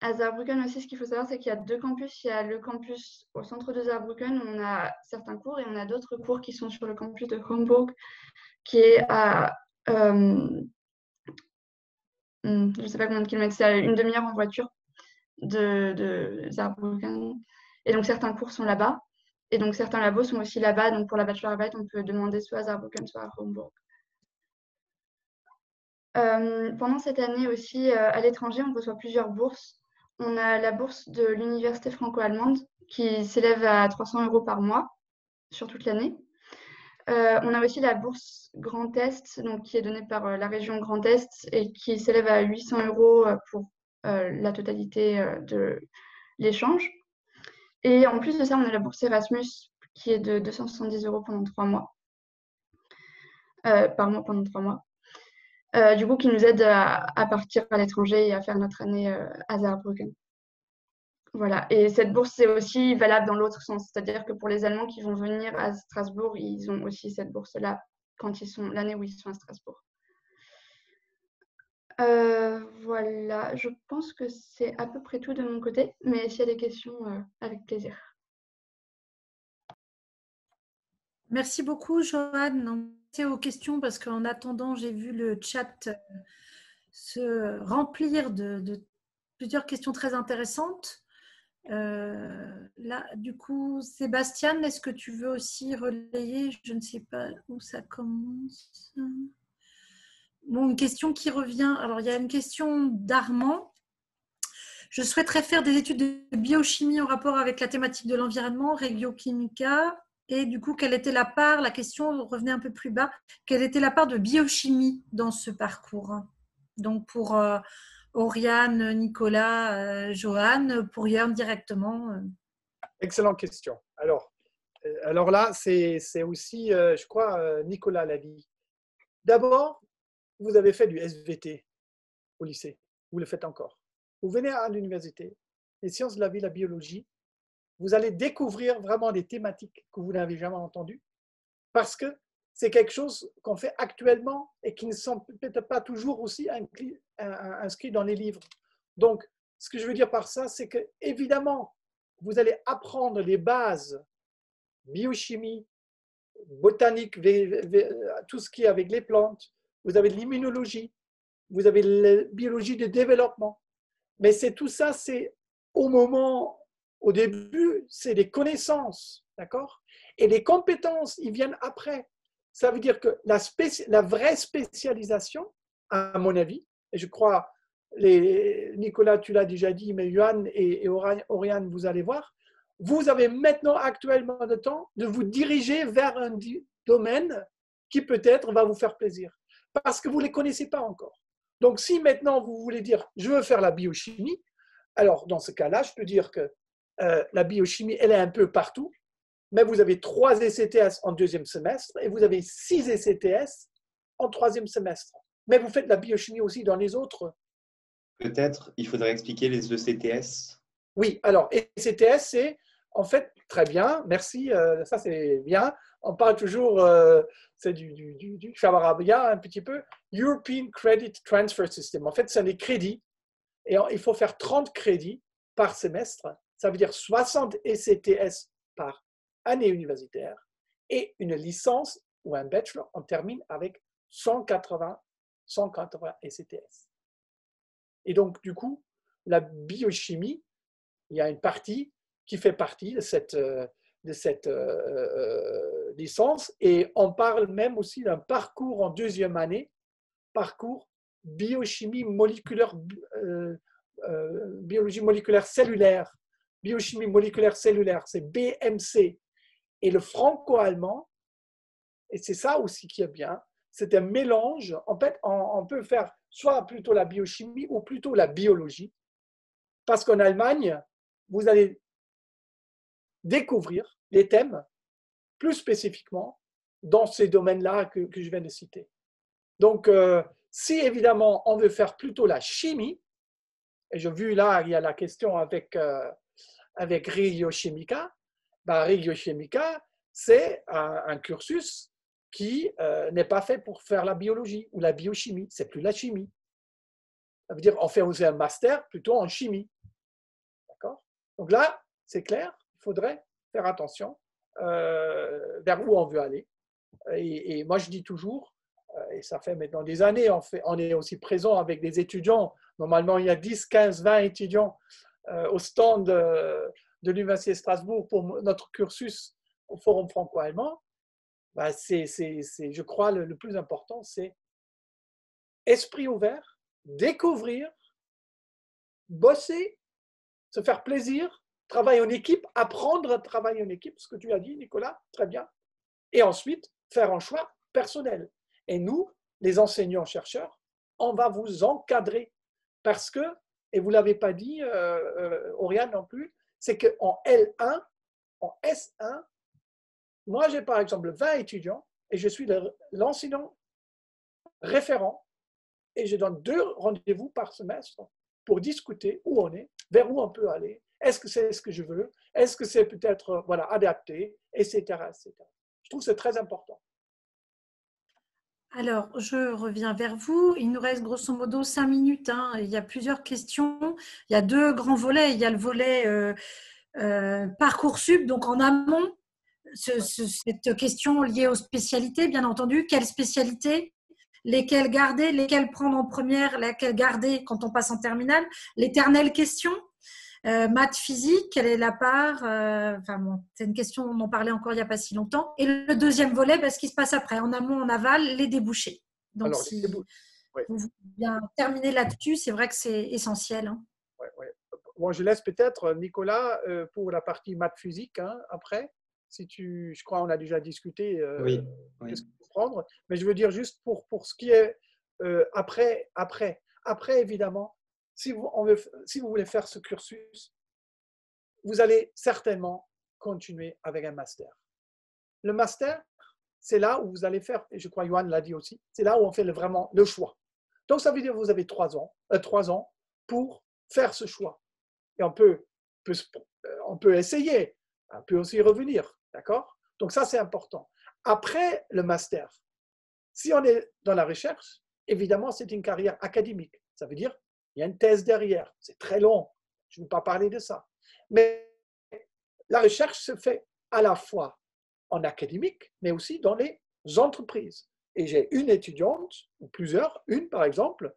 À Saarbrücken aussi, ce qu'il faut savoir, c'est qu'il y a 2 campus. Il y a le campus au centre de Saarbrücken où on a certains cours et on a d'autres cours qui sont sur le campus de Homburg, qui est à, je ne sais pas combien de kilomètres, c'est à une demi-heure en voiture de Saarbrücken. Et donc, certains cours sont là-bas. Et donc, certains labos sont aussi là-bas. Donc, pour la bachelorarbeit, on peut demander soit à Saarbrücken, soit à Homburg. Pendant cette année aussi, à l'étranger, on reçoit plusieurs bourses. On a la bourse de l'université franco-allemande qui s'élève à 300 € par mois sur toute l'année. On a aussi la bourse Grand Est, donc, qui est donnée par la région Grand Est et qui s'élève à 800 € pour la totalité de l'échange. Et en plus de ça, on a la bourse Erasmus qui est de 270 € pendant 3 mois. Par mois pendant 3 mois. Du coup, qui nous aide à partir à l'étranger et à faire notre année à Saarbrücken. Voilà. Et cette bourse, c'est aussi valable dans l'autre sens. C'est-à-dire que pour les Allemands qui vont venir à Strasbourg, ils ont aussi cette bourse-là l'année où ils sont à Strasbourg. Voilà. Je pense que c'est à peu près tout de mon côté. Mais s'il y a des questions, avec plaisir. Merci beaucoup, Joanne. C'est aux questions parce qu'en attendant, j'ai vu le chat se remplir de plusieurs questions très intéressantes. Là, du coup, Sébastien, est-ce que tu veux aussi relayer? Je ne sais pas où ça commence. Bon, une question qui revient. Alors, il y a une question d'Armand. Je souhaiterais faire des études de biochimie en rapport avec la thématique de l'environnement, Regiochimica. Et du coup, quelle était la part, la question revenait un peu plus bas, quelle était la part de biochimie dans ce parcours? Donc, pour Oriane, Nicolas, Joanne, pour Jörn directement. Excellente question. Alors là, c'est aussi, je crois, Nicolas l'a dit. D'abord, vous avez fait du SVT au lycée. Vous le faites encore. Vous venez à l'université, les sciences de la vie, la biologie, vous allez découvrir vraiment des thématiques que vous n'avez jamais entendues parce que c'est quelque chose qu'on fait actuellement et qui ne sont peut-être pas toujours aussi inscrits dans les livres. Donc, ce que je veux dire par ça, c'est que évidemment, vous allez apprendre les bases biochimie, botanique, tout ce qui est avec les plantes. Vous avez l'immunologie, vous avez la biologie de développement. Mais c'est tout ça, c'est au début, c'est des connaissances, d'accord? Et les compétences, ils viennent après. Ça veut dire que la vraie spécialisation, à mon avis, et je crois, Nicolas, tu l'as déjà dit, mais Johan et Oriane, vous allez voir, vous avez maintenant actuellement le temps de vous diriger vers un domaine qui peut-être va vous faire plaisir, parce que vous ne les connaissez pas encore. Donc, si maintenant vous voulez dire « je veux faire la biochimie », alors dans ce cas-là, je peux dire que la biochimie, elle est un peu partout, mais vous avez 3 ECTS en 2e semestre et vous avez 6 ECTS en 3e semestre. Mais vous faites la biochimie aussi dans les autres. Peut-être, il faudrait expliquer les ECTS. Oui, alors ECTS, c'est en fait très bien, merci, ça c'est bien. On parle toujours, c'est du chavarabia un petit peu, European Credit Transfer System. En fait, c'est des crédits et il faut faire 30 crédits par semestre. Ça veut dire 60 ECTS par année universitaire et une licence ou un bachelor, on termine avec 180 ECTS. Et donc, du coup, la biochimie, il y a une partie qui fait partie de cette licence et on parle même aussi d'un parcours en 2e année, parcours biochimie moléculaire, biologie moléculaire cellulaire, biochimie moléculaire cellulaire, c'est BMC. Et le franco-allemand, et c'est ça aussi qui est bien, c'est un mélange. En fait, on peut faire soit plutôt la biochimie ou plutôt la biologie, parce qu'en Allemagne, vous allez découvrir les thèmes plus spécifiquement dans ces domaines-là que je viens de citer. Donc, si évidemment on veut faire plutôt la chimie, et j'ai vu là, il y a la question avec Reggio Chimica, Reggio Chimica, c'est un cursus qui n'est pas fait pour faire la biologie ou la biochimie, c'est plus la chimie. Ça veut dire qu'on fait aussi un master plutôt en chimie. D'accord? Donc là, c'est clair, il faudrait faire attention vers où on veut aller. Et moi, je dis toujours, et ça fait maintenant des années, on est aussi présent avec des étudiants. Normalement, il y a 10, 15, 20 étudiants au stand de l'Université de Strasbourg pour notre cursus au Forum franco-allemand. Je crois, le plus important, c'est esprit ouvert, découvrir, bosser, se faire plaisir, travailler en équipe, apprendre à travailler en équipe, ce que tu as dit, Nicolas, très bien. Et ensuite, faire un choix personnel. Et nous, les enseignants-chercheurs, on va vous encadrer parce que, et vous ne l'avez pas dit, Oriane non plus, c'est qu'en L1, en S1, moi j'ai par exemple 20 étudiants et je suis l'enseignant référent et je donne 2 rendez-vous par semestre pour discuter où on est, vers où on peut aller, est-ce que c'est ce que je veux, est-ce que c'est peut-être adapté, etc., etc. Je trouve que c'est très important. Alors, je reviens vers vous. Il nous reste grosso modo 5 minutes. Il y a plusieurs questions. Il y a 2 grands volets. Il y a le volet Parcoursup, donc en amont, cette question liée aux spécialités, bien entendu. Quelles spécialités? Lesquelles garder? Lesquelles prendre en première? Lesquelles garder quand on passe en terminale? L'éternelle question. Maths, physique, quelle est la part? C'est une question, on en parlait encore il n'y a pas si longtemps. Et le deuxième volet, ce qui se passe après, en amont, en aval, les débouchés. Donc, alors, si vous voulez bien terminer là-dessus, c'est vrai que c'est essentiel. Bon, je laisse peut-être Nicolas pour la partie maths, physique après. Je crois qu'on a déjà discuté oui. ce qu'il faut prendre. Mais je veux dire juste pour ce qui est après, évidemment, si vous voulez faire ce cursus, vous allez certainement continuer avec un master. Le master, c'est là où vous allez faire, et je crois Johan l'a dit aussi, c'est là où on fait vraiment le choix. Donc, ça veut dire que vous avez 3 ans pour faire ce choix. Et on peut on peut essayer, on peut aussi revenir, d'accord? Donc ça, c'est important. Après le master, si on est dans la recherche, évidemment, c'est une carrière académique. Ça veut dire il y a une thèse derrière. C'est très long. Je ne veux pas parler de ça. Mais la recherche se fait à la fois en académique, mais aussi dans les entreprises. Et j'ai une étudiante, ou plusieurs, une par exemple,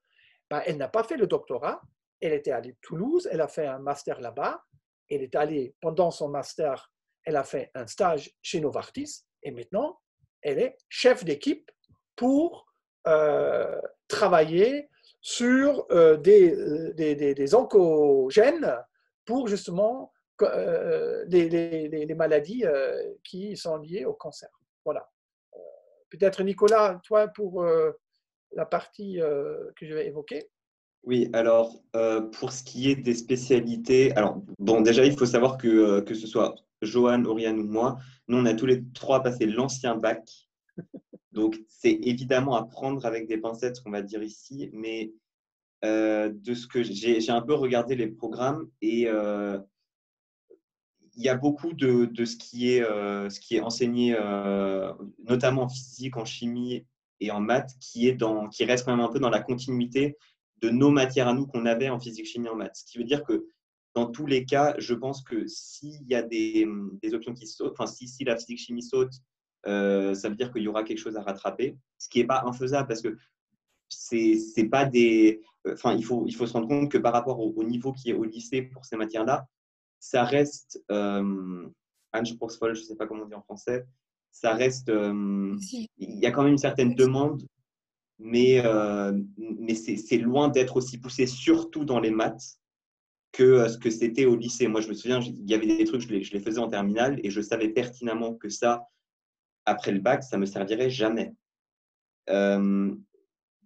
ben, elle n'a pas fait le doctorat, elle était allée à Toulouse, elle a fait un master là-bas, elle est allée, pendant son master, elle a fait un stage chez Novartis, et maintenant, elle est chef d'équipe pour travailler sur des oncogènes pour justement les maladies qui sont liées au cancer. Voilà. Peut-être Nicolas, toi, pour la partie que je vais évoquer. Oui, alors pour ce qui est des spécialités, alors bon, déjà il faut savoir que ce soit Johan, Oriane ou moi, nous on a tous les trois passé l'ancien bac, donc c'est évidemment à prendre avec des pincettes ce qu'on va dire ici, mais de ce que j'ai un peu regardé les programmes et il y a beaucoup de ce qui est enseigné, notamment en physique, en chimie et en maths, qui reste quand même un peu dans la continuité de nos matières à nous qu'on avait en physique, chimie, en maths. Ce qui veut dire que dans tous les cas, je pense que s'il y a des options qui sautent, enfin si la physique, chimie saute, ça veut dire qu'il y aura quelque chose à rattraper, ce qui n'est pas infaisable parce que c'est pas des. Enfin, il faut se rendre compte que par rapport au niveau qui est au lycée pour ces matières-là, ça reste Anspruchsvoll, je ne sais pas comment on dit en français, ça reste. Il y a quand même une certaine demande, mais c'est loin d'être aussi poussé, surtout dans les maths, que ce que c'était au lycée. Moi, je me souviens, il y avait des trucs, je les faisais en terminale et je savais pertinemment que ça, après le bac, ça ne me servirait jamais.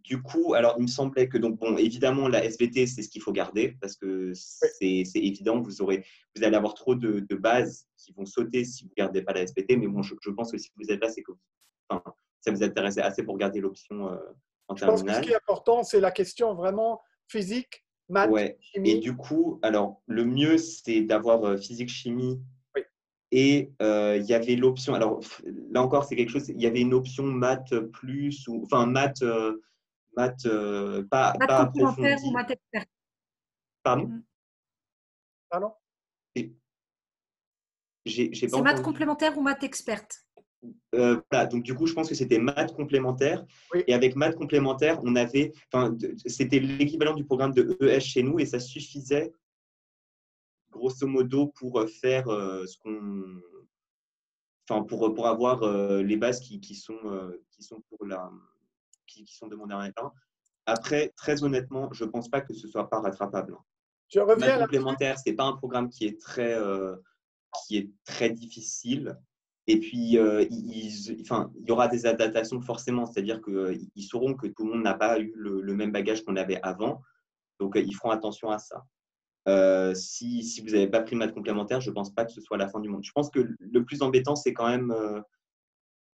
Du coup, alors il me semblait que, donc, bon, évidemment, la SVT, c'est ce qu'il faut garder parce que c'est évident que vous allez avoir trop de bases qui vont sauter si vous ne gardez pas la SVT. Mais bon, je pense que si vous êtes là, c'est que ça vous intéresse assez pour garder l'option en terminale. Je pense que ce qui est important, c'est la question vraiment physique, maths, ouais. chimie. Et du coup, alors, le mieux, c'est d'avoir physique, chimie. Oui. Et il y avait l'option, alors là encore, c'est quelque chose, il y avait une option maths plus, ou enfin maths. Maths pas complémentaire approfondi. ou maths experte. Pardon? Pardon? C'est maths complémentaire ou maths experte. Voilà, donc du coup, je pense que c'était maths complémentaire. Oui. Et avec maths complémentaire, on avait, c'était l'équivalent du programme de ES chez nous et ça suffisait, grosso modo, pour faire ce qu'on. Enfin, pour avoir les bases qui sont qui sont demandées en L1. Après, très honnêtement, je ne pense pas que ce ne soit pas rattrapable. Je reviens maths complémentaire, ce n'est pas un programme qui est très difficile. Et puis, il y aura des adaptations forcément, c'est-à-dire qu'ils sauront que tout le monde n'a pas eu le même bagage qu'on avait avant. Donc, ils feront attention à ça. Si vous n'avez pas pris maths complémentaire, je ne pense pas que ce soit la fin du monde. Je pense que le plus embêtant, c'est quand même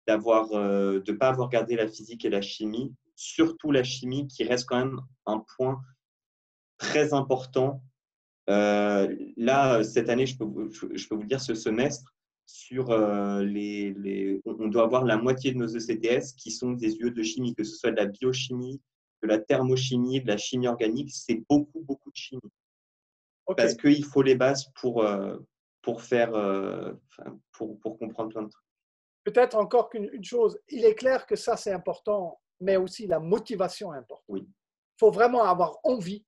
de ne pas avoir gardé la physique et la chimie, surtout la chimie qui reste quand même un point très important. Là, cette année, je peux vous le dire, ce semestre, sur on doit avoir la moitié de nos ECTS qui sont des UE de chimie, que ce soit de la biochimie, de la thermochimie, de la chimie organique, c'est beaucoup, beaucoup de chimie. Okay. Parce qu'il faut les bases pour comprendre plein de trucs. Peut-être encore qu'une chose, il est clair que ça, c'est important, mais aussi la motivation est importante. Oui. Il faut vraiment avoir envie.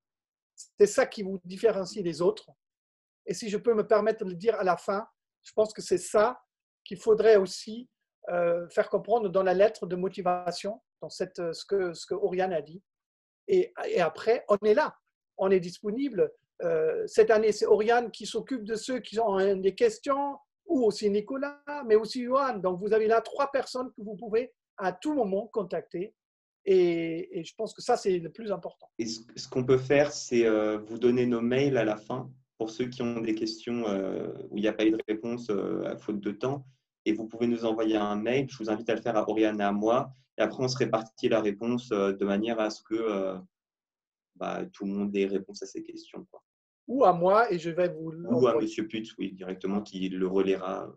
C'est ça qui vous différencie des autres. Et si je peux me permettre de le dire à la fin, je pense que c'est ça qu'il faudrait aussi faire comprendre dans la lettre de motivation, dans ce que Oriane a dit. Et après, on est là, on est disponible. Cette année, c'est Oriane qui s'occupe de ceux qui ont des questions, ou aussi Nicolas, mais aussi Johan. Donc, vous avez là 3 personnes que vous pouvez à tout moment contacter. Et je pense que ça, c'est le plus important. Et ce qu'on peut faire, c'est vous donner nos mails à la fin pour ceux qui ont des questions où il n'y a pas eu de réponse à faute de temps. Et vous pouvez nous envoyer un mail. Je vous invite à le faire à Oriane et à moi. Et après, on se répartit la réponse de manière à ce que tout le monde ait réponse à ces questions, quoi. ou à moi et je vais vous Ou à Monsieur Putz, oui, directement, qui le relaiera.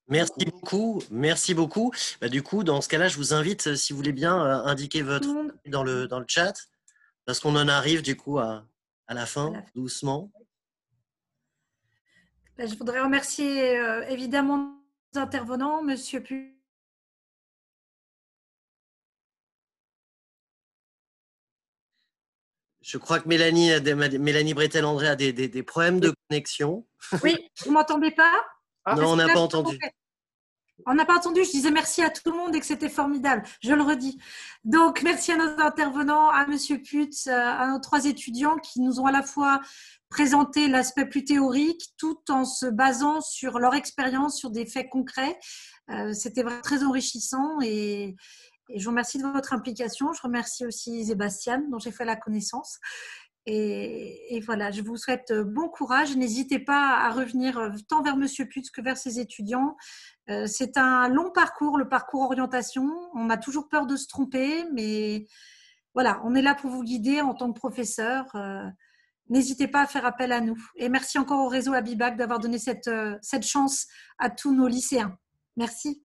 Merci beaucoup, merci beaucoup. Bah, du coup, dans ce cas-là, je vous invite, si vous voulez bien, indiquer votre dans le chat, parce qu'on en arrive du coup à la fin, doucement. Je voudrais remercier évidemment nos intervenants, Monsieur Putz. Je crois que Mélanie Bretel-André a des problèmes de connexion. Oui, vous ne m'entendez pas? Non, on n'a pas entendu. On n'a pas entendu, je disais merci à tout le monde et que c'était formidable, je le redis. Donc, merci à nos intervenants, à Monsieur Putz, à nos 3 étudiants qui nous ont à la fois présenté l'aspect plus théorique tout en se basant sur leur expérience, sur des faits concrets. C'était vraiment très enrichissant et je vous remercie de votre implication. Je remercie aussi Sébastien, dont j'ai fait la connaissance. Et voilà, je vous souhaite bon courage. N'hésitez pas à revenir tant vers Monsieur Putz que vers ses étudiants. C'est un long parcours, le parcours orientation. On a toujours peur de se tromper, mais voilà, on est là pour vous guider en tant que professeur. N'hésitez pas à faire appel à nous. Et merci encore au réseau Abibac d'avoir donné cette chance à tous nos lycéens. Merci.